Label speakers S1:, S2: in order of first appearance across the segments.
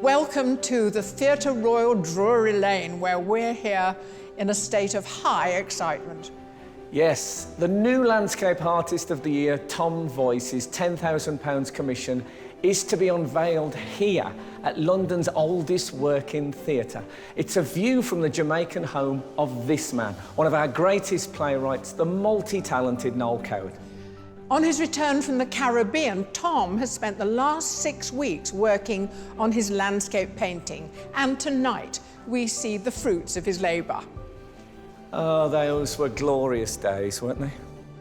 S1: Welcome to the Theatre Royal Drury Lane, where we're here in a state of high excitement.
S2: Yes, the new Landscape Artist of the Year, Tom Voyce's £10,000 commission is to be unveiled here at London's oldest working theatre. It's a view from the Jamaican home of this man, one of our greatest playwrights, the multi-talented Noel Coward.
S1: On his return from the Caribbean, Tom has spent the last 6 weeks working on his landscape painting, and tonight we see the fruits of his labour.
S2: Oh, those were glorious days, weren't they?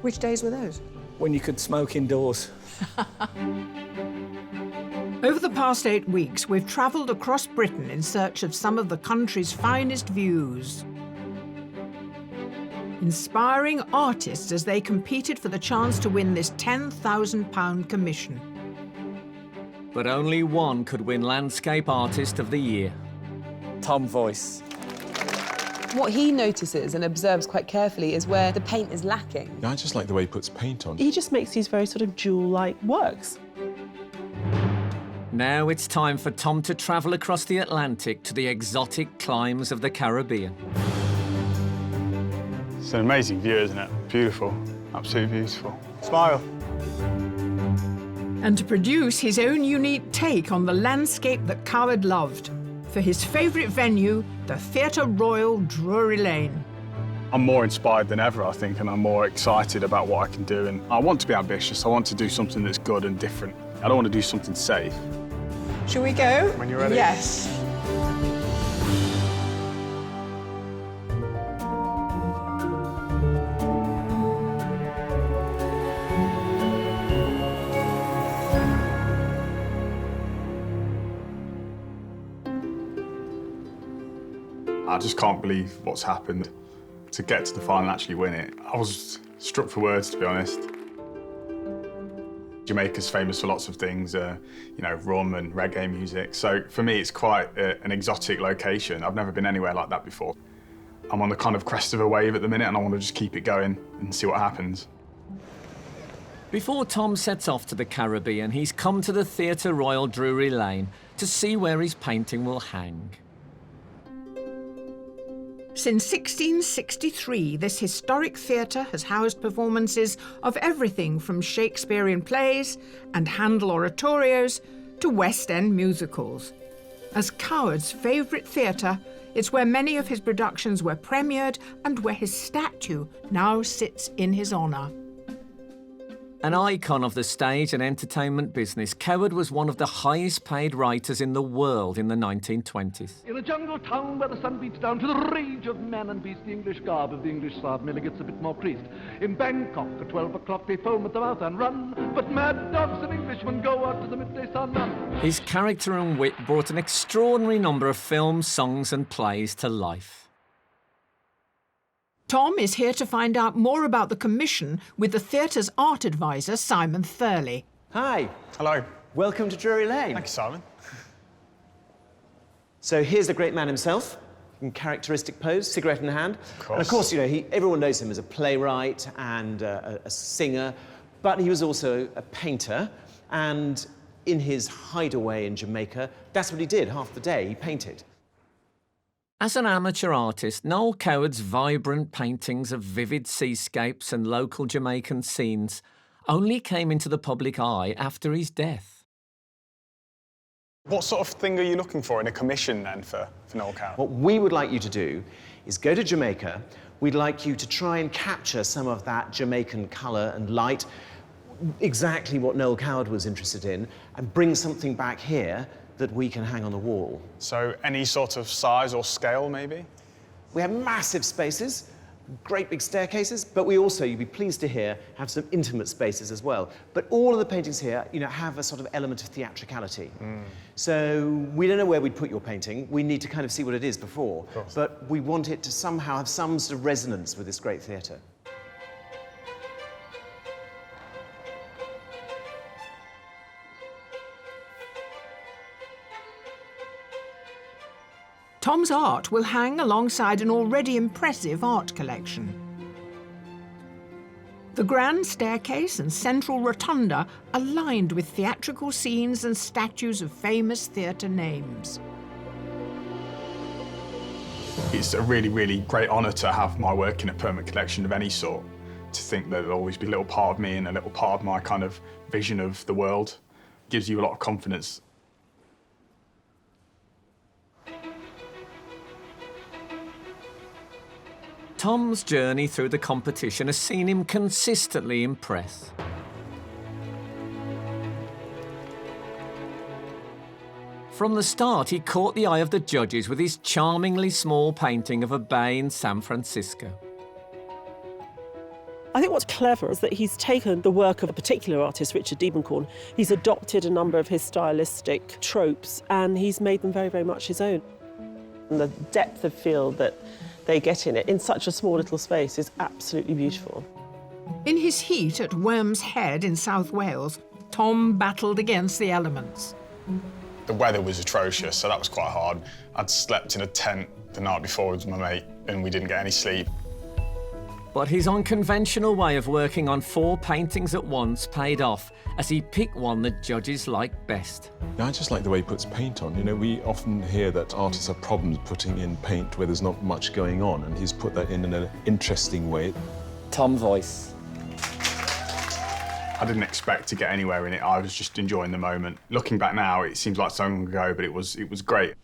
S1: Which days were those?
S2: When you could smoke indoors.
S1: Over the past 8 weeks, we've travelled across Britain in search of some of the country's finest views, inspiring artists as they competed for the chance to win this £10,000 commission.
S2: But only one could win Landscape Artist of the Year. Tom Voyce.
S3: What he notices and observes quite carefully is where the paint is lacking.
S4: I just like the way he puts paint on.
S5: He just makes these very sort of jewel-like works.
S2: Now it's time for Tom to travel across the Atlantic to the exotic climes of the Caribbean.
S6: It's an amazing view, isn't it? Beautiful, absolutely beautiful. Smile.
S1: And to produce his own unique take on the landscape that Coward loved, for his favourite venue, the Theatre Royal Drury Lane.
S6: I'm more inspired than ever, I think, and I'm more excited about what I can do. And I want to be ambitious. I want to do something that's good and different. I don't want to do something safe.
S1: Shall we go?
S6: When you're ready.
S1: Yes.
S6: I just can't believe what's happened. To get to the final and actually win it, I was struck for words, to be honest. Jamaica's famous for lots of things, you know, rum and reggae music. So for me, it's quite an exotic location. I've never been anywhere like that before. I'm on the kind of crest of a wave at the minute, and I want to just keep it going and see what happens.
S2: Before Tom sets off to the Caribbean, he's come to the Theatre Royal Drury Lane to see where his painting will hang.
S1: Since 1663, this historic theatre has housed performances of everything from Shakespearean plays and Handel oratorios to West End musicals. As Coward's favourite theatre, it's where many of his productions were premiered and where his statue now sits in his honour.
S2: An icon of the stage and entertainment business, Coward was one of the highest paid writers in the world in the 1920s.
S7: In a jungle town where the sun beats down to the rage of man and beast, the English garb of the English Slav merely gets a bit more creased. In Bangkok at 12 o'clock they foam at the mouth and run, but mad dogs and Englishmen go out to the midday sun.
S2: His character and wit brought an extraordinary number of films, songs and plays to life.
S1: Tom is here to find out more about the commission with the theatre's art advisor, Simon Thurley.
S8: Hi.
S6: Hello.
S8: Welcome to Drury Lane.
S6: Thank you, Simon.
S8: So here's the great man himself, in characteristic pose, cigarette in hand.
S6: Of course.
S8: And of course, you know, everyone knows him as a playwright and a singer, but he was also a painter, and in his hideaway in Jamaica, that's what he did half the day, he painted.
S2: As an amateur artist, Noel Coward's vibrant paintings of vivid seascapes and local Jamaican scenes only came into the public eye after his death.
S6: What sort of thing are you looking for in a commission, then, for Noel Coward?
S8: What we would like you to do is go to Jamaica. We'd like you to try and capture some of that Jamaican colour and light, exactly what Noel Coward was interested in, and bring something back here that we can hang on the wall.
S6: So any sort of size or scale, maybe?
S8: We have massive spaces, great big staircases, but we also, you'd be pleased to hear, have some intimate spaces as well. But all of the paintings here, you know, have a sort of element of theatricality. So we don't know where we'd put your painting. We need to kind of see what it is before. But we want it to somehow have some sort of resonance with this great theatre.
S1: Tom's art will hang alongside an already impressive art collection. The The grand staircase and central rotunda are lined with theatrical scenes and statues of famous theatre names.
S6: It's a really, really great honour to have my work in a permanent collection of any sort. To think that there'll always be a little part of me and a little part of my kind of vision of the world gives you a lot of confidence.
S9: Tom's journey through the competition has seen him consistently impress. From the start, he caught the eye of the judges with his charmingly small painting of a bay in San Francisco.
S5: I think what's clever is that he's taken the work of a particular artist, Richard Diebenkorn. He's adopted a number of his stylistic tropes and he's made them very, very much his own. And the depth of field that they get in it in such a small little space is absolutely beautiful.
S1: In his heat at Worm's Head in South Wales, Tom battled against the elements.
S6: The weather was atrocious, so that was quite hard. I'd slept in a tent the night before with my mate and we didn't get any sleep.
S9: But his unconventional way of working on 4 paintings at once paid off as he picked one the judges liked best.
S4: I just like the way he puts paint on. You know, we often hear that artists have problems putting in paint where there's not much going on, and he's put that in an interesting way.
S2: Tom Voyce.
S6: I didn't expect to get anywhere in it. I was just enjoying the moment. Looking back now, it seems like so long ago, but it was great.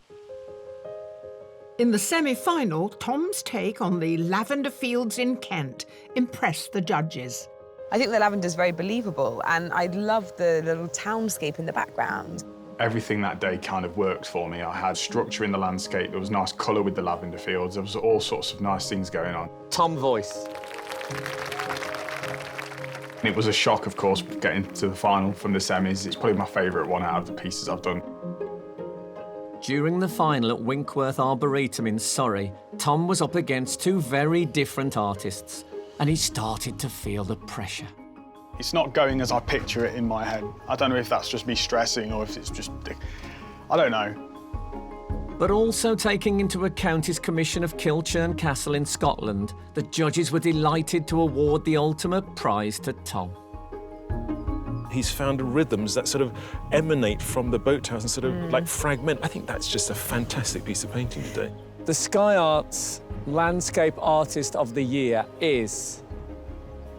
S1: In the semi-final, Tom's take on the lavender fields in Kent impressed the judges.
S3: I think the lavender's very believable, and I love the little townscape in the background.
S6: Everything that day kind of worked for me. I had structure in the landscape, there was nice colour with the lavender fields, there was all sorts of nice things going on.
S2: Tom Voyce.
S6: It was a shock, of course, getting to the final from the semis. It's probably my favourite one out of the pieces I've done.
S9: During the final at Winkworth Arboretum in Surrey, Tom was up against 2 very different artists, and he started to feel the pressure.
S6: It's not going as I picture it in my head. I don't know if that's just me stressing or if it's just... I don't know.
S9: But also taking into account his commission of Kilchurn Castle in Scotland, the judges were delighted to award the ultimate prize to Tom.
S4: He's found rhythms that sort of emanate from the boathouse and sort of like fragment. I think that's just a fantastic piece of painting today.
S2: The Sky Arts Landscape Artist of the Year is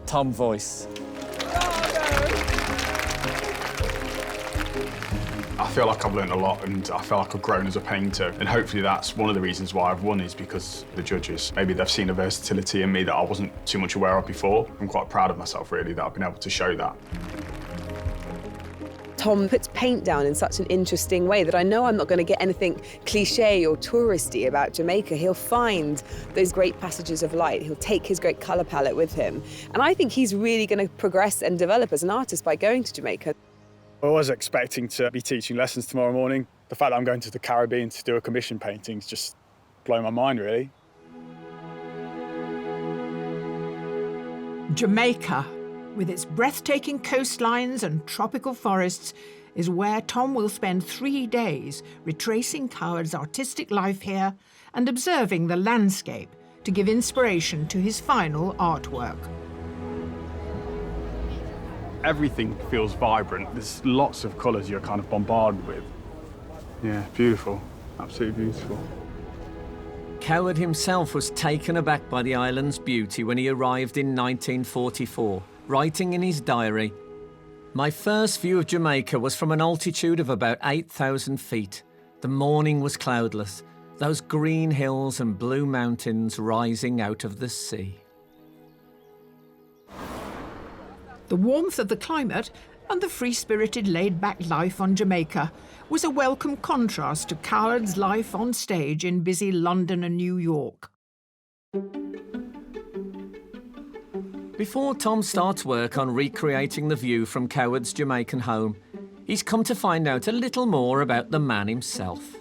S2: Tom Voyce.
S6: I feel like I've learned a lot and I feel like I've grown as a painter, and hopefully that's one of the reasons why I've won is because the judges. Maybe they've seen a versatility in me that I wasn't too much aware of before. I'm quite proud of myself, really, that I've been able to show that.
S3: Tom puts paint down in such an interesting way that I know I'm not going to get anything cliché or touristy about Jamaica. He'll find those great passages of light. He'll take his great colour palette with him. And I think he's really going to progress and develop as an artist by going to Jamaica.
S6: I was expecting to be teaching lessons tomorrow morning. The fact that I'm going to the Caribbean to do a commission painting's just blown my mind, really.
S1: Jamaica, with its breathtaking coastlines and tropical forests, is where Tom will spend 3 days retracing Coward's artistic life here and observing the landscape to give inspiration to his final artwork.
S6: Everything feels vibrant. There's lots of colours you're kind of bombarded with. Yeah, beautiful. Absolutely beautiful.
S9: Coward himself was taken aback by the island's beauty when he arrived in 1944, writing in his diary, "My first view of Jamaica was from an altitude of about 8,000 feet. The morning was cloudless, those green hills and blue mountains rising out of the sea."
S1: The warmth of the climate and the free-spirited, laid-back life on Jamaica was a welcome contrast to Coward's life on stage in busy London and New York.
S9: Before Tom starts work on recreating the view from Coward's Jamaican home, he's come to find out a little more about the man himself.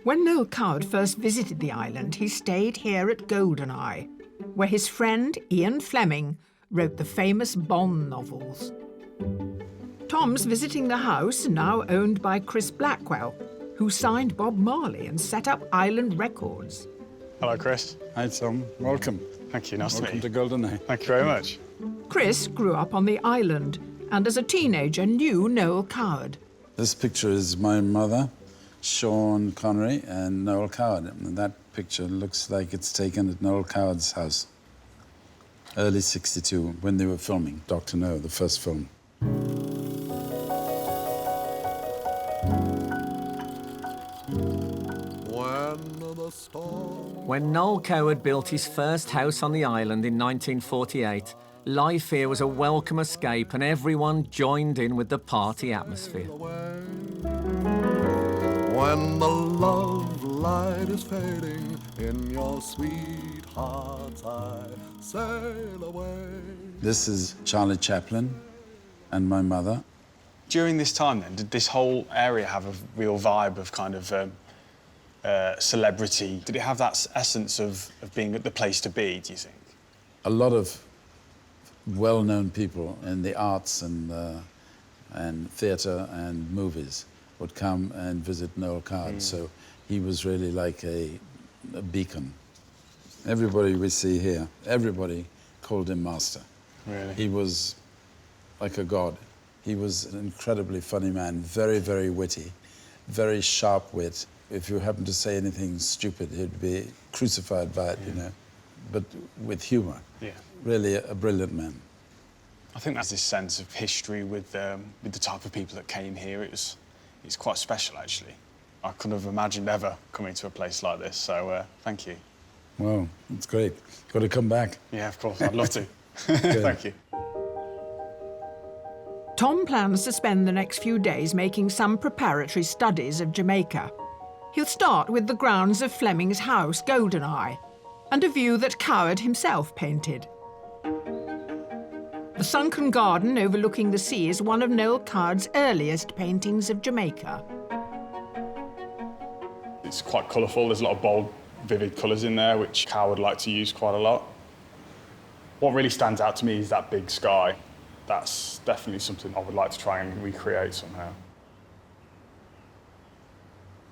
S1: When Noel Coward first visited the island, he stayed here at GoldenEye, where his friend Ian Fleming wrote the famous Bond novels. Tom's visiting the house, now owned by Chris Blackwell, who signed Bob Marley and set up Island Records.
S6: Hello, Chris.
S10: Hi, Tom. Welcome.
S6: Thank you, nice to meet you.
S10: Welcome to GoldenEye.
S6: Thank you very much.
S1: Chris grew up on the island and as a teenager knew Noel Coward.
S10: This picture is my mother, Sean Connery, and Noel Coward. And that picture looks like it's taken at Noel Coward's house, early '62, when they were filming Dr. No, the first film.
S9: When Noel Coward built his first house on the island in 1948, life here was a welcome escape and everyone joined in with the party atmosphere.
S11: When the love light is fading in your sweetheart's eye, sail away.
S10: This is Charlie Chaplin and my mother.
S6: During this time then, did this whole area have a real vibe of kind of celebrity? Did it have that essence of being the place to be, do you think?
S10: A lot of well-known people in the arts and theatre and movies would come and visit Noel Coward, so he was really like a beacon. Everybody we see here, everybody called him master.
S6: Really?
S10: He was like a god. He was an incredibly funny man, very, very witty, very sharp wit. If you happened to say anything stupid, he'd be crucified by it, you know, but with humour.
S6: Yeah.
S10: Really a brilliant man.
S6: I think that's this sense of history with the type of people that came here. It's quite special, actually. I couldn't have imagined ever coming to a place like this, so thank you.
S10: Wow, it's great. Got to come back.
S6: Yeah, of course, I'd love to. Thank you.
S1: Tom plans to spend the next few days making some preparatory studies of Jamaica. He'll start with the grounds of Fleming's house, GoldenEye, and a view that Coward himself painted. The sunken garden overlooking the sea is one of Noel Coward's earliest paintings of Jamaica.
S6: It's quite colourful. There's a lot of bold, vivid colours in there, which Coward liked to use quite a lot. What really stands out to me is that big sky. That's definitely something I would like to try and recreate somehow.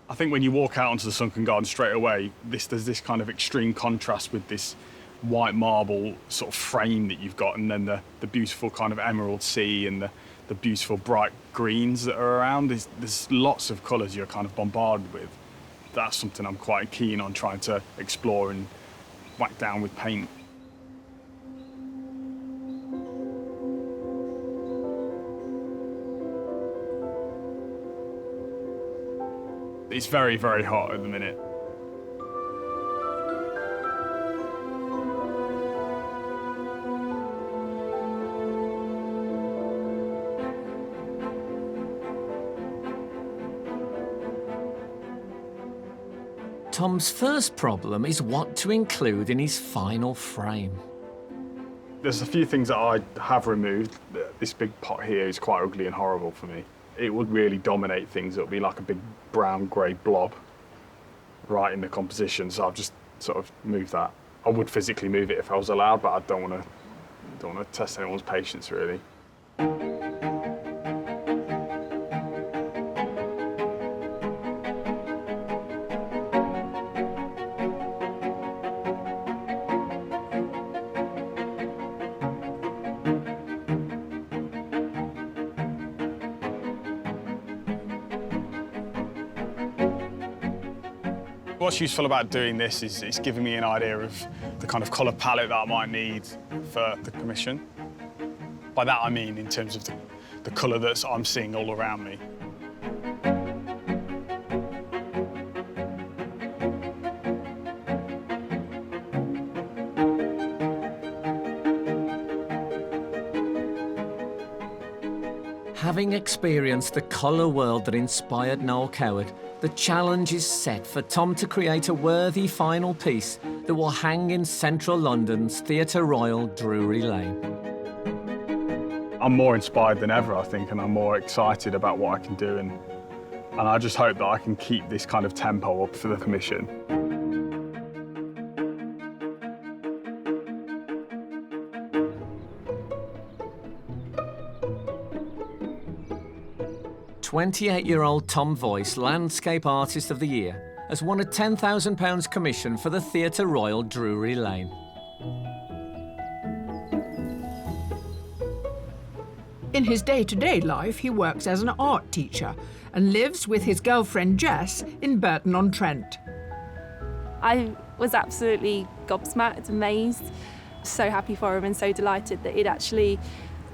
S6: I think when you walk out onto the sunken garden straight away, there's this kind of extreme contrast with this white marble sort of frame that you've got, and then the beautiful kind of emerald sea and the beautiful bright greens that are around. There's lots of colours you're kind of bombarded with. That's something I'm quite keen on trying to explore and whack down with paint. It's very, very hot at the minute.
S9: Tom's first problem is what to include in his final frame.
S6: There's a few things that I have removed. This big pot here is quite ugly and horrible for me. It would really dominate things. It would be like a big brown grey blob right in the composition, so I've just sort of moved that. I would physically move it if I was allowed, but I don't want to test anyone's patience, really. What's useful about doing this is it's giving me an idea of the kind of colour palette that I might need for the commission. By that I mean in terms of the colour that I'm seeing all around me.
S9: Having experienced the colour world that inspired Noel Coward, the challenge is set for Tom to create a worthy final piece that will hang in central London's Theatre Royal, Drury Lane.
S6: I'm more inspired than ever, I think, and I'm more excited about what I can do, and I just hope that I can keep this kind of tempo up for the commission.
S9: "28-year-old Tom Voyce, Landscape Artist of the Year, has won a £10,000 commission for the Theatre Royal, Drury Lane.
S1: In his day-to-day life, he works as an art teacher and lives with his girlfriend Jess in Burton-on-Trent.
S12: I was absolutely gobsmacked, amazed, so happy for him and so delighted that he'd actually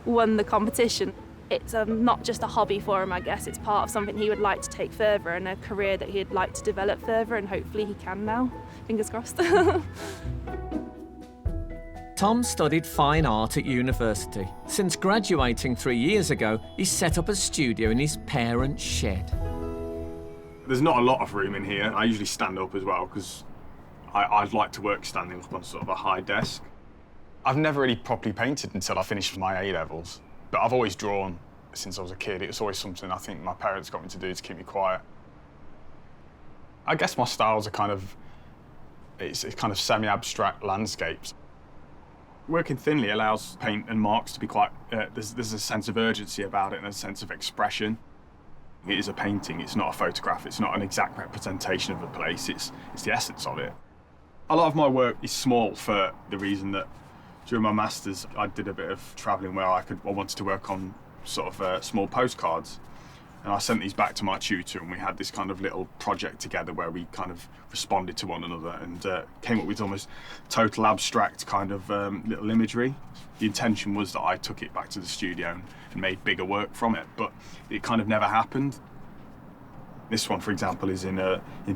S12: won the competition. It's not just a hobby for him, I guess, it's part of something he would like to take further and a career that he'd like to develop further, and hopefully he can now. Fingers crossed.
S9: Tom studied fine art at university. Since graduating 3 years ago, he set up a studio in his parents' shed.
S6: There's not a lot of room in here. I usually stand up as well because I'd like to work standing up on sort of a high desk. I've never really properly painted until I finished my A-levels, but I've always drawn since I was a kid. It was always something I think my parents got me to do to keep me quiet. I guess my styles are kind of, it's kind of semi-abstract landscapes. Working thinly allows paint and marks to be quite, there's a sense of urgency about it and a sense of expression. It is a painting, it's not a photograph, it's not an exact representation of a place, it's the essence of it. A lot of my work is small for the reason that during my masters I did a bit of travelling where I wanted to work on sort of small postcards. And I sent these back to my tutor and we had this kind of little project together where we kind of responded to one another and came up with almost total abstract kind of little imagery. The intention was that I took it back to the studio and made bigger work from it, but it kind of never happened. This one, for example, is in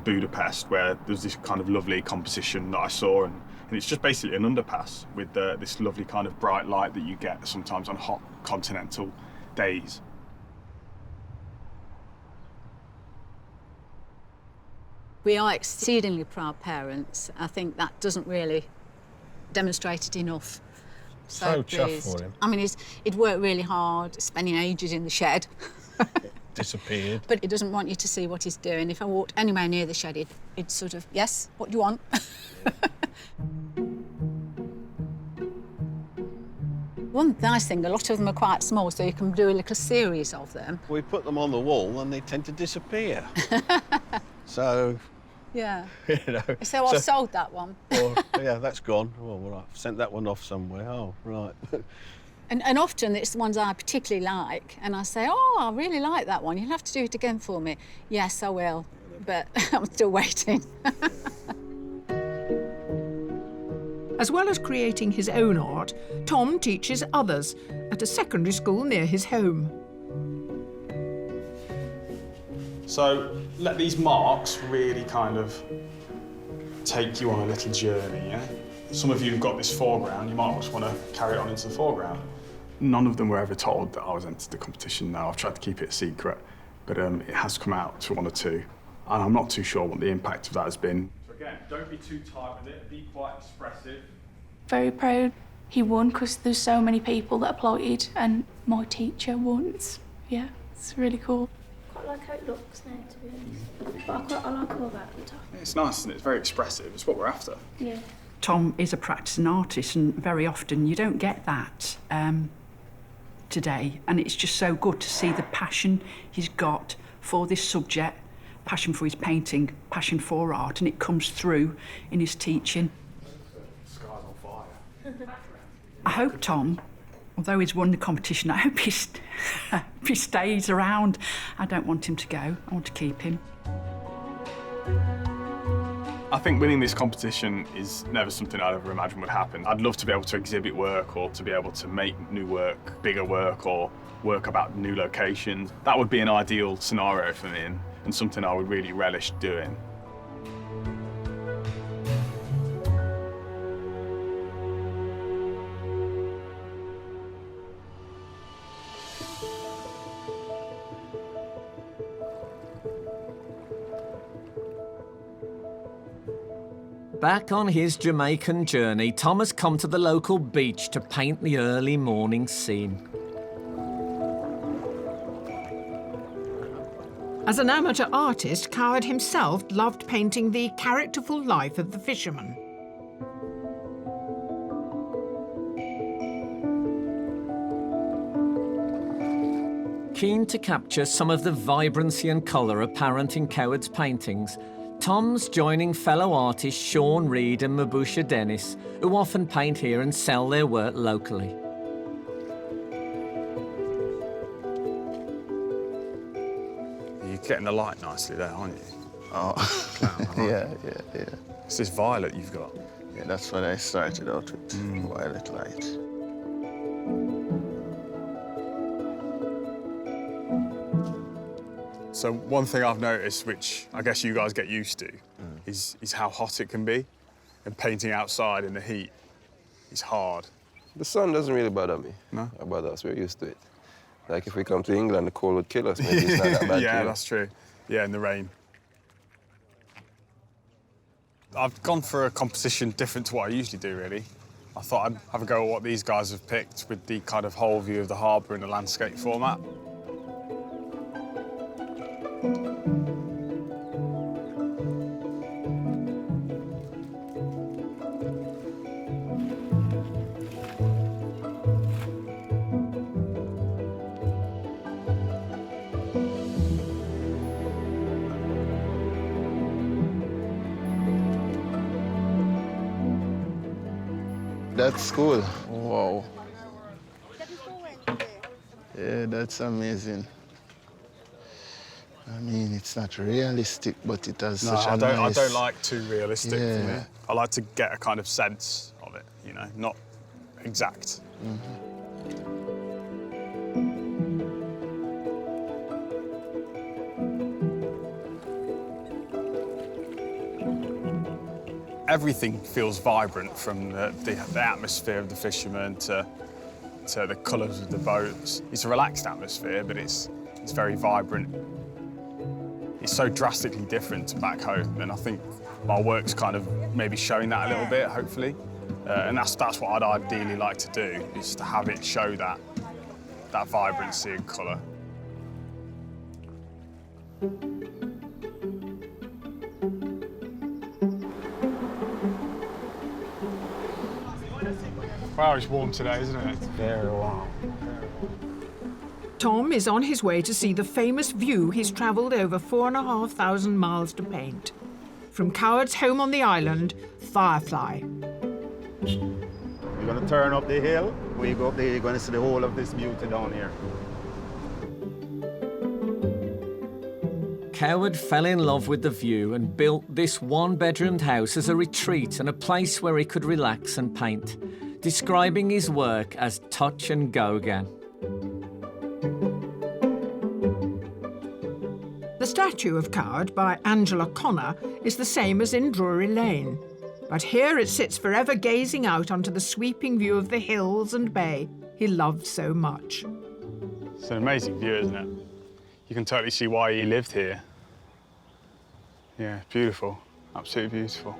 S6: Budapest, where there's this kind of lovely composition that I saw, and it's just basically an underpass with this lovely kind of bright light that you get sometimes on hot continental days.
S13: We are exceedingly proud parents. I think that doesn't really demonstrate it enough.
S14: So chuffed for him.
S13: I mean, he'd worked really hard, spending ages in the shed.
S14: Disappeared.
S13: But he doesn't want you to see what he's doing. If I walked anywhere near the shed, he'd sort of, yes, what do you want? One nice thing, a lot of them are quite small, so you can do a little series of them.
S14: We put them on the wall and they tend to disappear. So...
S13: Yeah.
S14: You know.
S13: So I've sold that one.
S14: Or, yeah, that's gone. Oh, well, I've sent that one off somewhere. Oh, right.
S13: And often it's the ones I particularly like, and I say, oh, I really like that one. You'll have to do it again for me. Yes, I will, but I'm still waiting.
S1: As well as creating his own art, Tom teaches others at a secondary school near his home.
S6: So let these marks really kind of take you on a little journey, yeah? Some of you have got this foreground, you might just want to carry it on into the foreground. None of them were ever told that I was entered the competition now. I've tried to keep it a secret, but it has come out to one or two. And I'm not too sure what the impact of that has been. So again, don't be too tight with it, be quite expressive.
S12: Very proud he won because there's so many people that applied and my teacher won. It's really cool.
S15: I like how it looks now, to be honest. But I like all that at the top.
S6: It's nice and it's very expressive. It's what we're after.
S15: Yeah.
S16: Tom is a practicing artist, and very often you don't get that today. And it's just so good to see the passion he's got for this subject, passion for his painting, passion for art, and it comes through in his teaching.
S6: The sky's on fire.
S16: I hope Tom, although he's won the competition, I hope he stays around. I don't want him to go. I want to keep him.
S6: I think winning this competition is never something I'd ever imagined would happen. I'd love to be able to exhibit work or to be able to make new work, bigger work, or work about new locations. That would be an ideal scenario for me and something I would really relish doing.
S9: Back on his Jamaican journey, Tom has come to the local beach to paint the early morning scene.
S1: As an amateur artist, Coward himself loved painting the characterful life of the fisherman.
S9: Keen to capture some of the vibrancy and colour apparent in Coward's paintings, Tom's joining fellow artists Sean Reed and Mabusha Dennis, who often paint here and sell their work locally.
S6: getting the light nicely there, aren't you?
S14: Oh, yeah.
S6: It's this violet you've got.
S14: Yeah, that's what I started out with, violet light.
S6: So one thing I've noticed, which I guess you guys get used to, is how hot it can be. And painting outside in the heat is hard.
S17: The sun doesn't really bother me.
S6: No?
S17: It bothers us, we're used to it. Like if we come to England, the cold would kill us. Maybe it's not that bad.
S6: Yeah, that's true. Yeah, in the rain. I've gone for a composition different to what I usually do, really. I thought I'd have a go at what these guys have picked with the kind of whole view of the harbour in a landscape format.
S14: That's cool. Wow. Yeah, that's amazing. I mean, it's not realistic, but it has such a nice...
S6: I don't like too realistic for me.
S14: Yeah.
S6: I like to get a kind of sense of it, you know, not exact. Everything feels vibrant, from the atmosphere of the fishermen to the colours of the boats. It's a relaxed atmosphere, but it's very vibrant. It's so drastically different to back home, and I think my work's kind of maybe showing that a little bit, hopefully. And that's what I'd ideally like to do, is to have it show that vibrancy and colour. Wow, it's warm today, isn't it? It's very warm.
S1: Tom is on his way to see the famous view he's travelled over 4,500 miles to paint. From Coward's home on the island, Firefly.
S18: We're going to turn up the hill. We go up there, you're going to see the whole of this beauty down here.
S9: Coward fell in love with the view and built this one-bedroomed house as a retreat and a place where he could relax and paint, describing his work as touch and go again.
S1: The statue of Coward by Angela Connor is the same as in Drury Lane, but here it sits forever gazing out onto the sweeping view of the hills and bay he loved so much.
S6: It's an amazing view, isn't it? You can totally see why he lived here. Yeah, beautiful, absolutely beautiful.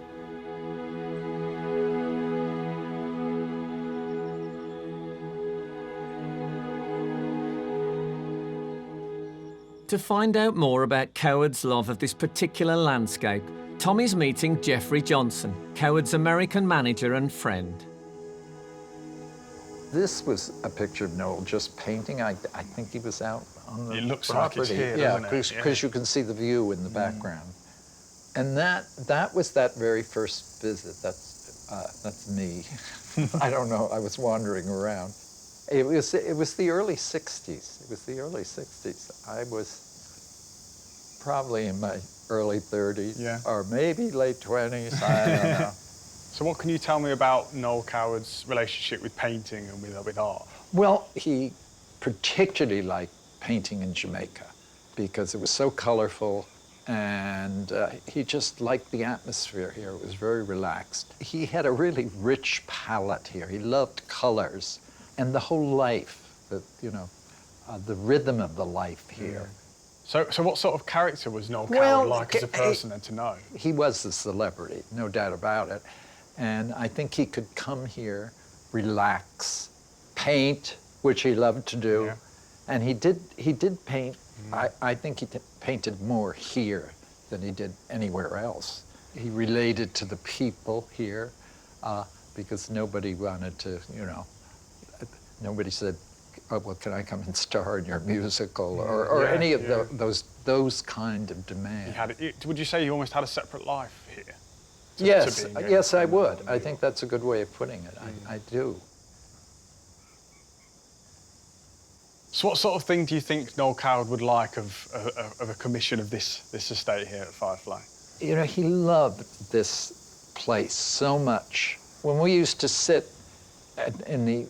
S9: To find out more about Coward's love of this particular landscape, Tom is meeting Jeffrey Johnson, Coward's American manager and friend.
S19: This was a picture of Noel just painting. I think he was out on the
S6: It looks
S19: property.
S6: like it's here,
S19: yeah,
S6: doesn't it?
S19: because you can see the view in the background. And that was that very first visit. That's me. I don't know. I was wandering around. It was the early 60s. It was the early 60s. I was probably in my early 30s, or maybe late 20s. I don't know.
S6: So what can you tell me about Noel Coward's relationship with painting and with art?
S19: Well, he particularly liked painting in Jamaica because it was so colorful, and he just liked the atmosphere here. It was very relaxed. He had a really rich palette here. He loved colors and the whole life, the rhythm of the life here.
S6: So what sort of character was Noel Coward like as a person then to know?
S19: He was a celebrity, no doubt about it. And I think he could come here, relax, paint, which he loved to do. Yeah. And he did paint. I think he painted more here than he did anywhere else. He related to the people here because nobody wanted to, nobody said, oh, well, can I come and star in your musical or any of those kind of demands.
S6: Would you say he almost had a separate life here?
S19: Yes, I would. I think that's a good way of putting it. I do.
S6: So what sort of thing do you think Noel Coward would like of a commission of this estate here at Firefly?
S19: You know, he loved this place so much. When we used to sit in the,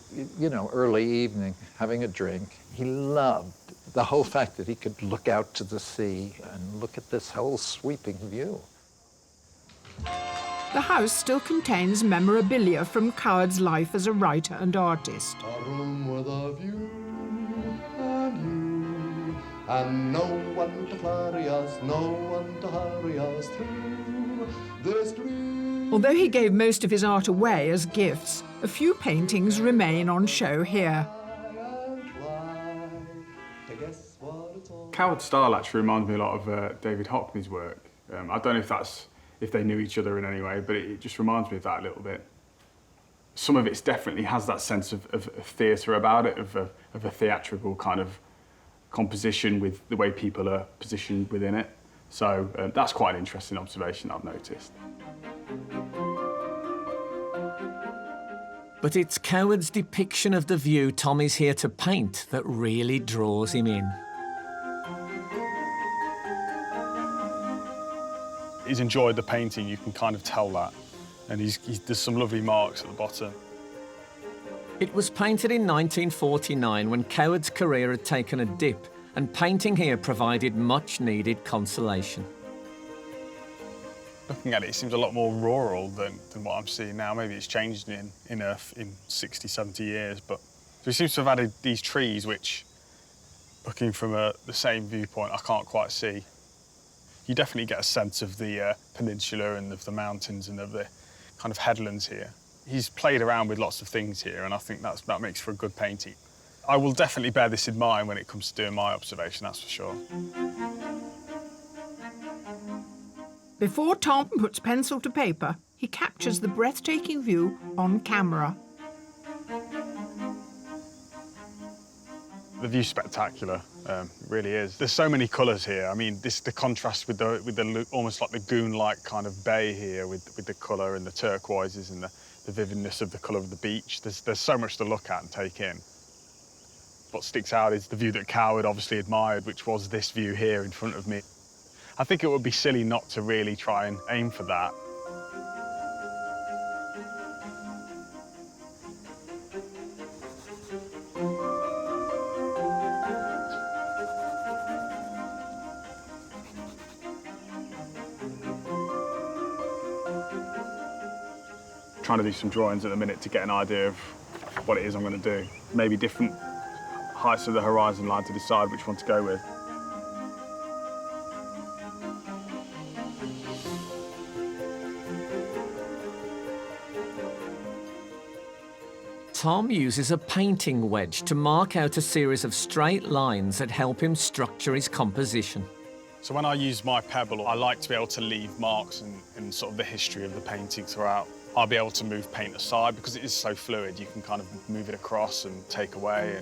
S19: early evening having a drink, he loved the whole fact that he could look out to the sea and look at this whole sweeping view.
S1: The house still contains memorabilia from Coward's life as a writer and artist.
S11: A room with a view and no one to flurry us, no one to hurry us through this dream.
S1: Although he gave most of his art away as gifts, a few paintings remain on show here.
S6: Coward's style actually reminds me a lot of David Hockney's work. I don't know if they knew each other in any way, but it just reminds me of that a little bit. Some of it definitely has that sense of theatre about it, of a theatrical kind of composition with the way people are positioned within it. So that's quite an interesting observation I've noticed.
S9: But it's Coward's depiction of the view Tom is here to paint that really draws him in.
S6: He's enjoyed the painting, you can kind of tell that. And there's some lovely marks at the bottom.
S9: It was painted in 1949 when Coward's career had taken a dip, and painting here provided much-needed consolation.
S6: Looking at it, it seems a lot more rural than what I'm seeing now. Maybe it's changed in 60, 70 years, but so he seems to have added these trees, which, looking from the same viewpoint, I can't quite see. You definitely get a sense of the peninsula and of the mountains and of the kind of headlands here. He's played around with lots of things here, and I think that makes for a good painting. I will definitely bear this in mind when it comes to doing my observation, that's for sure.
S1: Before Tom puts pencil to paper, he captures the breathtaking view on camera.
S6: The view's spectacular, it really is. There's so many colours here. I mean, the contrast with the almost like the lagoon-like kind of bay here with the colour and the turquoises and the vividness of the colour of the beach. There's so much to look at and take in. What sticks out is the view that Coward obviously admired, which was this view here in front of me. I think it would be silly not to really try and aim for that. Trying to do some drawings at the minute to get an idea of what it is I'm going to do. Maybe different heights of the horizon line to decide which one to go with.
S9: Tom uses a painting wedge to mark out a series of straight lines that help him structure his composition.
S6: So when I use my pebble, I like to be able to leave marks in sort of the history of the painting throughout. I'll be able to move paint aside because it is so fluid. You can kind of move it across and take away.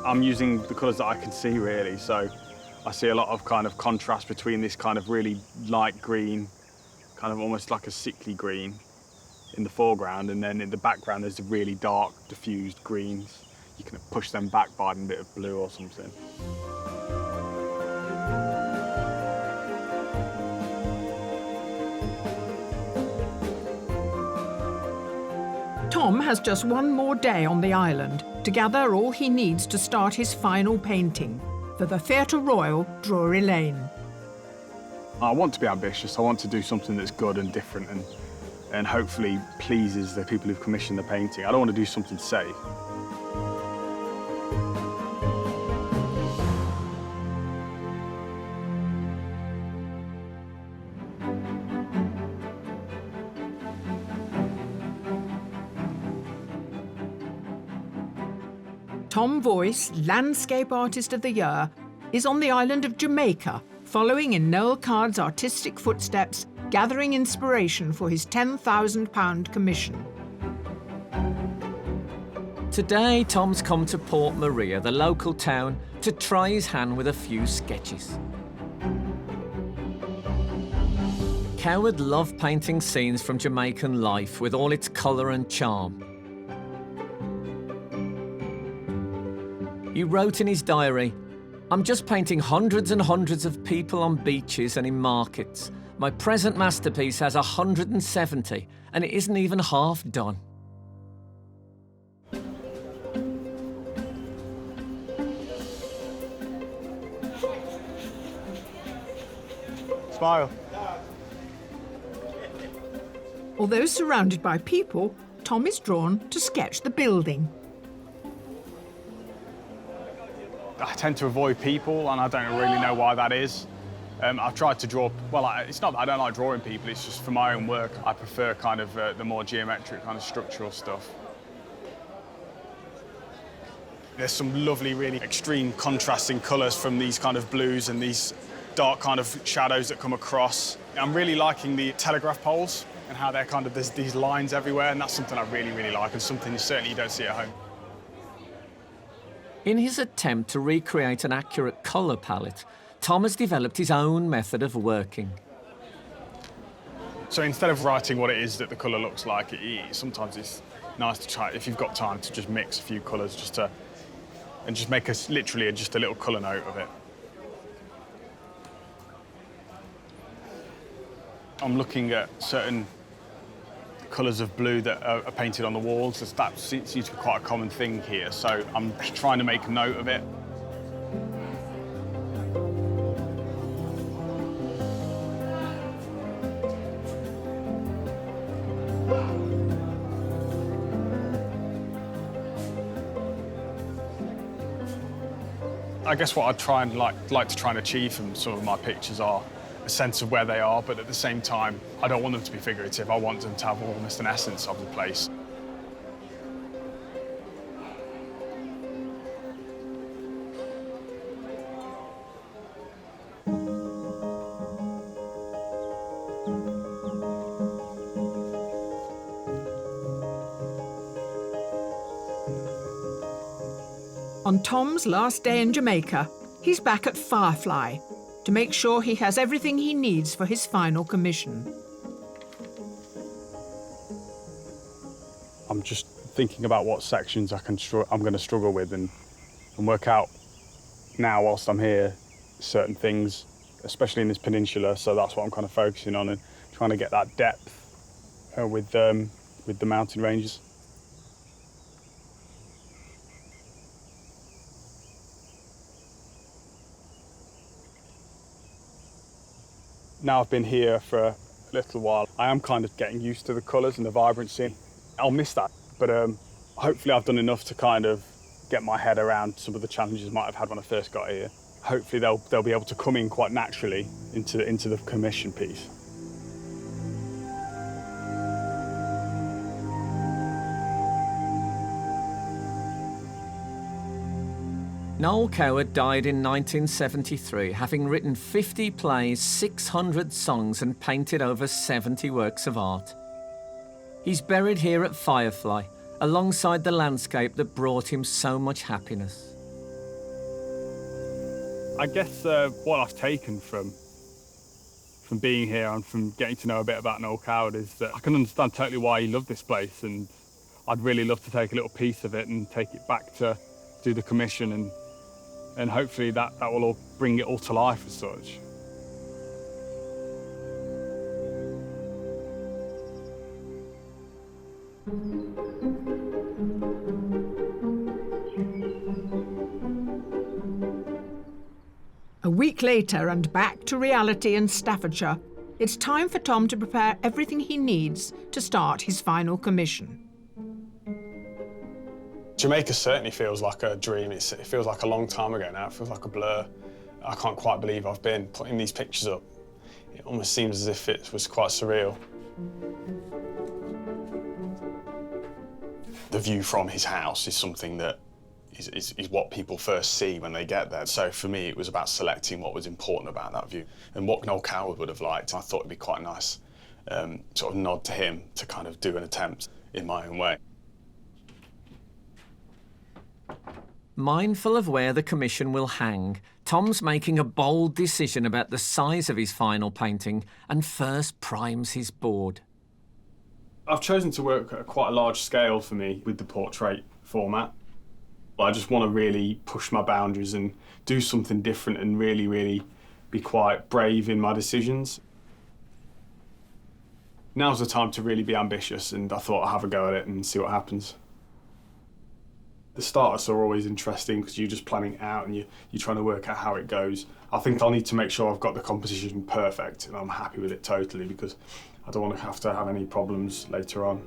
S6: I'm using the colours that I can see, really. So I see a lot of kind of contrast between this kind of really light green, kind of almost like a sickly green in the foreground, and then in the background there's the really dark, diffused greens. You can push them back by adding a bit of blue or something.
S1: Tom has just one more day on the island to gather all he needs to start his final painting for the Theatre Royal, Drury Lane.
S6: I want to be ambitious. I want to do something that's good and different and hopefully pleases the people who've commissioned the painting. I don't want to do something safe.
S1: Tom Voyce, Landscape Artist of the Year, is on the island of Jamaica, following in Noel Coward's artistic footsteps, gathering inspiration for his £10,000 commission.
S9: Today, Tom's come to Port Maria, the local town, to try his hand with a few sketches. Coward loved painting scenes from Jamaican life with all its colour and charm. He wrote in his diary, "I'm just painting hundreds and hundreds of people on beaches and in markets. My present masterpiece has 170, and it isn't even half done."
S6: Smile.
S1: Although surrounded by people, Tom is drawn to sketch the building.
S6: I tend to avoid people, and I don't really know why that is. I've tried to draw, well, it's not that I don't like drawing people, it's just for my own work, I prefer kind of the more geometric, kind of structural stuff. There's some lovely, really extreme contrasting colours from these kind of blues and these dark kind of shadows that come across. I'm really liking the telegraph poles and how they're kind of, there's these lines everywhere, and that's something I really, really like, and something certainly you don't see at home.
S9: In his attempt to recreate an accurate colour palette, Tom has developed his own method of working.
S6: So instead of writing what it is that the colour looks like, sometimes it's nice to try, if you've got time, to just mix a few colours and just make literally just a little colour note of it. I'm looking at certain colours of blue that are painted on the walls. That seems to be quite a common thing here, so I'm trying to make a note of it. I guess what I'd try and like to try and achieve from some of my pictures are a sense of where they are, but at the same time, I don't want them to be figurative. I want them to have almost an essence of the place.
S1: On Tom's last day in Jamaica, he's back at Firefly to make sure he has everything he needs for his final commission.
S6: I'm just thinking about what sections I'm going to struggle with and work out now whilst I'm here certain things, especially in this peninsula. So that's what I'm kind of focusing on and trying to get that depth with the mountain ranges. Now I've been here for a little while, I am kind of getting used to the colours and the vibrancy. I'll miss that, but hopefully I've done enough to kind of get my head around some of the challenges I might have had when I first got here. Hopefully they'll be able to come in quite naturally into the commission piece.
S9: Noel Coward died in 1973, having written 50 plays, 600 songs and painted over 70 works of art. He's buried here at Firefly, alongside the landscape that brought him so much happiness.
S6: I guess what I've taken from being here and from getting to know a bit about Noel Coward is that I can understand totally why he loved this place, and I'd really love to take a little piece of it and take it back to do the commission, and hopefully that will all bring it all to life as such.
S1: A week later and back to reality in Staffordshire, it's time for Tom to prepare everything he needs to start his final commission.
S6: Jamaica certainly feels like a dream. It feels like a long time ago now. It feels like a blur. I can't quite believe I've been putting these pictures up. It almost seems as if it was quite surreal. The view from his house is something that is what people first see when they get there. So for me, it was about selecting what was important about that view and what Noel Coward would have liked. I thought it'd be quite a nice sort of nod to him to kind of do an attempt in my own way.
S9: Mindful of where the commission will hang, Tom's making a bold decision about the size of his final painting and first primes his board.
S6: I've chosen to work at quite a large scale for me with the portrait format. I just want to really push my boundaries and do something different and really, really be quite brave in my decisions. Now's the time to really be ambitious, and I thought I'd have a go at it and see what happens. The starters are always interesting because you're just planning it out and you're trying to work out how it goes. I think I'll need to make sure I've got the composition perfect and I'm happy with it totally, because I don't want to have any problems later on.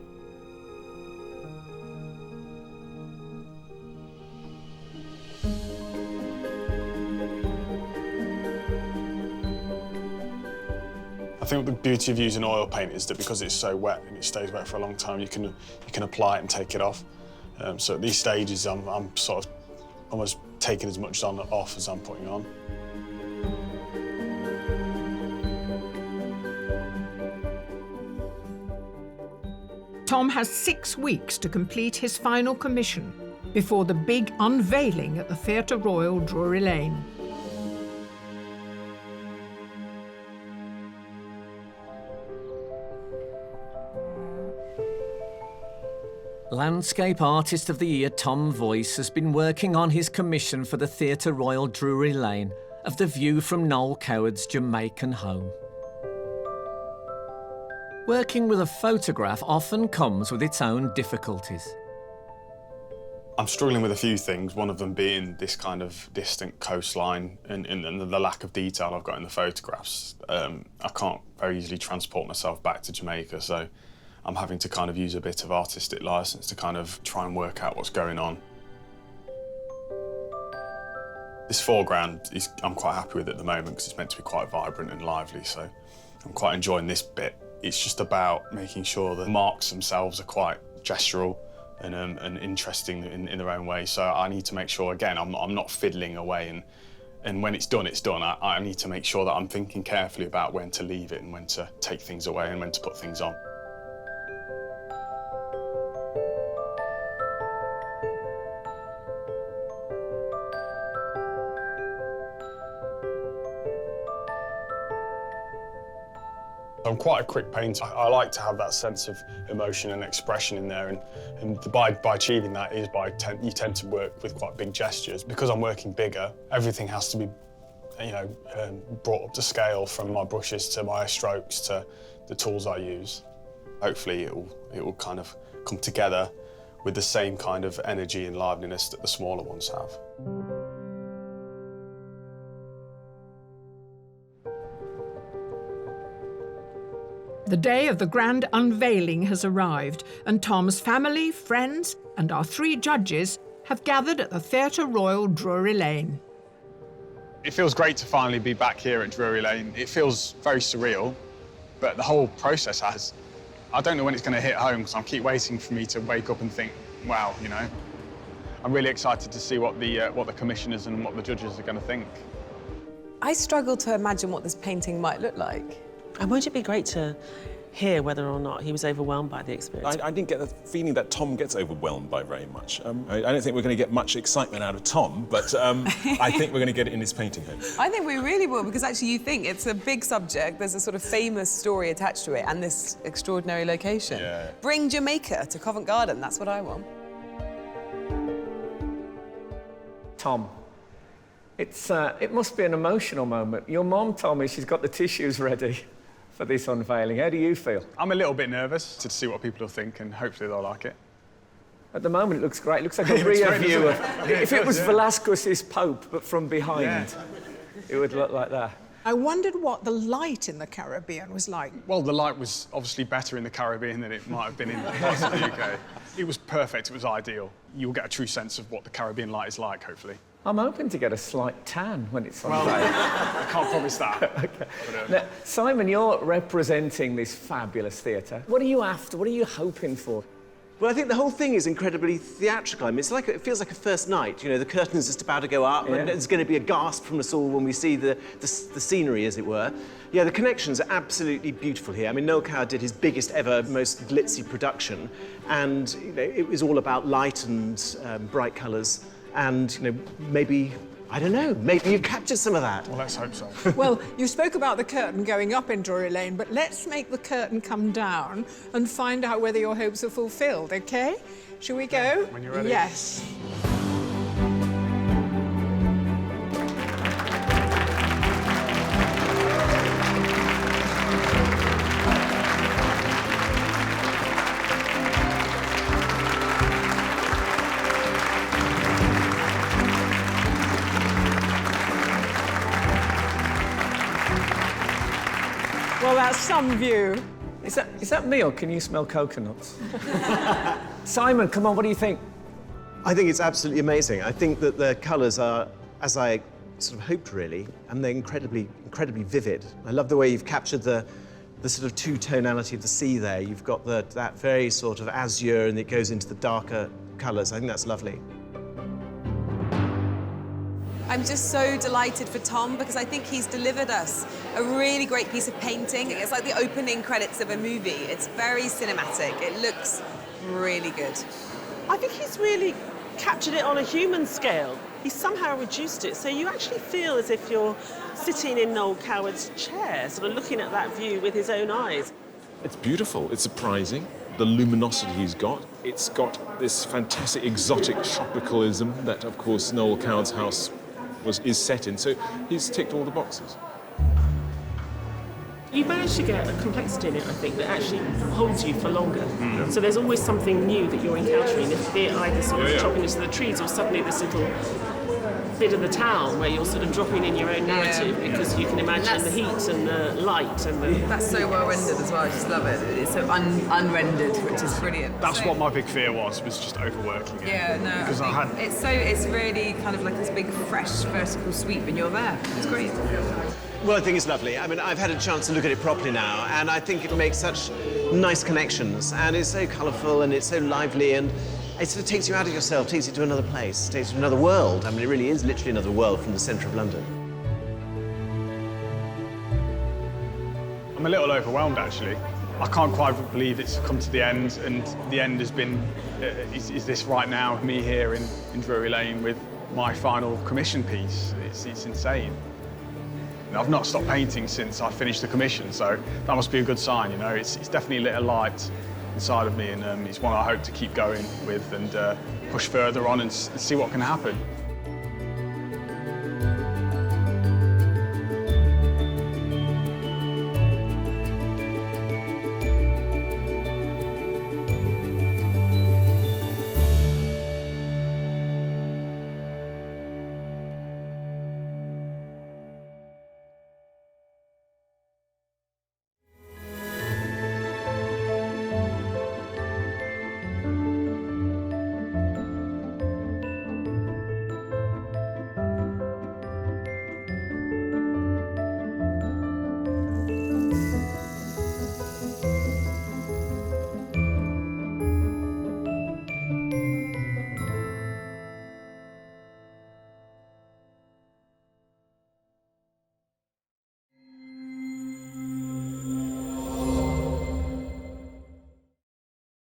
S6: I think the beauty of using oil paint is that because it's so wet and it stays wet for a long time, you can apply it and take it off. So at these stages, I'm sort of almost taking as much off as I'm putting on.
S1: Tom has 6 weeks to complete his final commission before the big unveiling at the Theatre Royal, Drury Lane.
S9: Landscape Artist of the Year Tom Voyce has been working on his commission for the Theatre Royal, Drury Lane, of the view from Noel Coward's Jamaican home. Working with a photograph often comes with its own difficulties.
S6: I'm struggling with a few things, one of them being this kind of distant coastline and the lack of detail I've got in the photographs. I can't very easily transport myself back to Jamaica, so I'm having to kind of use a bit of artistic license to kind of try and work out what's going on. This foreground, I'm quite happy with at the moment because it's meant to be quite vibrant and lively, so I'm quite enjoying this bit. It's just about making sure the marks themselves are quite gestural and interesting in their own way. So I need to make sure, again, I'm not fiddling away, and when it's done, it's done. I need to make sure that I'm thinking carefully about when to leave it and when to take things away and when to put things on. I'm quite a quick painter. I like to have that sense of emotion and expression in there, and by achieving that is you tend to work with quite big gestures. Because I'm working bigger, everything has to be, brought up to scale, from my brushes to my strokes to the tools I use. Hopefully it will kind of come together with the same kind of energy and liveliness that the smaller ones have.
S1: The day of the grand unveiling has arrived, and Tom's family, friends, and our 3 judges have gathered at the Theatre Royal, Drury Lane.
S6: It feels great to finally be back here at Drury Lane. It feels very surreal, but the whole process has. I don't know when it's going to hit home, because I keep waiting for me to wake up and think, wow, I'm really excited to see what the commissioners and what the judges are going to think.
S3: I struggle to imagine what this painting might look like.
S5: And won't it be great to hear whether or not he was overwhelmed by the experience?
S4: I didn't get the feeling that Tom gets overwhelmed by very much. I don't think we're going to get much excitement out of Tom, but I think we're going to get it in this painting home.
S3: I think we really will, because actually you think it's a big subject, there's a sort of famous story attached to it, and this extraordinary location.
S4: Yeah.
S3: Bring Jamaica to Covent Garden, that's what I want.
S2: Tom, it must be an emotional moment. Your mum told me she's got the tissues ready for this unveiling. How do you feel?
S6: I'm a little bit nervous to see what people will think, and hopefully they'll like it.
S2: At the moment, it looks great. It looks like a rear view of... If it was Velasquez's Pope, but from behind, it would look like that.
S1: I wondered what the light in the Caribbean was like.
S6: Well, the light was obviously better in the Caribbean than it might have been in parts of the UK. It was perfect. It was ideal. You'll get a true sense of what the Caribbean light is like, hopefully.
S2: I'm hoping to get a slight tan when it's on.
S6: Well, I can't promise that.
S2: Okay.
S6: But,
S2: Now, Simon, you're representing this fabulous theatre. What are you after? What are you hoping for?
S8: Well, I think the whole thing is incredibly theatrical. I mean, it feels like a first night. The curtain's just about to go up, and there's going to be a gasp from us all when we see the scenery, as it were. Yeah, the connections are absolutely beautiful here. I mean, Noel Coward did his biggest ever, most glitzy production, and it was all about light and bright colours. And, you know, maybe, I don't know, maybe you've captured some of that.
S6: Well, let's hope so.
S1: Well, you spoke about the curtain going up in Drury Lane, but let's make the curtain come down and find out whether your hopes are fulfilled, OK? Shall we go?
S6: When you're ready.
S1: Yes. Well, that's some view.
S9: Is that me, or can you smell coconuts? Simon, come on, what do you think?
S8: I think it's absolutely amazing. I think that the colours are, as I sort of hoped, really, and they're incredibly vivid. I love the way you've captured the sort of two-tonality of the sea there. You've got that very sort of azure, and it goes into the darker colours. I think that's lovely.
S3: I'm just so delighted for Tom because I think he's delivered us a really great piece of painting. It's like the opening credits of a movie. It's very cinematic. It looks really good.
S5: I think he's really captured it on a human scale. He's somehow reduced it, so you actually feel as if you're sitting in Noel Coward's chair, sort of looking at that view with his own eyes.
S4: It's beautiful, it's surprising. The luminosity he's got. It's got this fantastic exotic tropicalism that, of course, Noel Coward's house is set in, so he's ticked all the boxes.
S5: You manage to get a complexity in it, I think, that actually holds you for longer. So there's always something new that you're encountering, be it either sort of chopping into the trees or suddenly this little bit of the town where you're sort of dropping in your own narrative because you can imagine the heat and the light and the...
S3: That's so well rendered as well, I just love it. It's so unrendered, which is brilliant.
S6: That's what my big fear was just overworking it.
S3: Yeah, no,
S6: because I had...
S3: it's really kind of like this big, fresh, vertical sweep and you're there. It's great.
S8: Well, I think it's lovely. I mean, I've had a chance to look at it properly now, and I think it makes such nice connections, and it's so colourful and it's so lively, and it sort of takes you out of yourself, takes you to another place, takes you to another world. I mean, it really is literally another world from the centre of London.
S6: I'm a little overwhelmed, actually. I can't quite believe it's come to the end, and the end has been, is this right now, me here in Drury Lane with my final commission piece. It's insane. I've not stopped painting since I finished the commission, so that must be a good sign, you know. It's definitely lit a light inside of me, and it's one I hope to keep going with and push further on and see what can happen.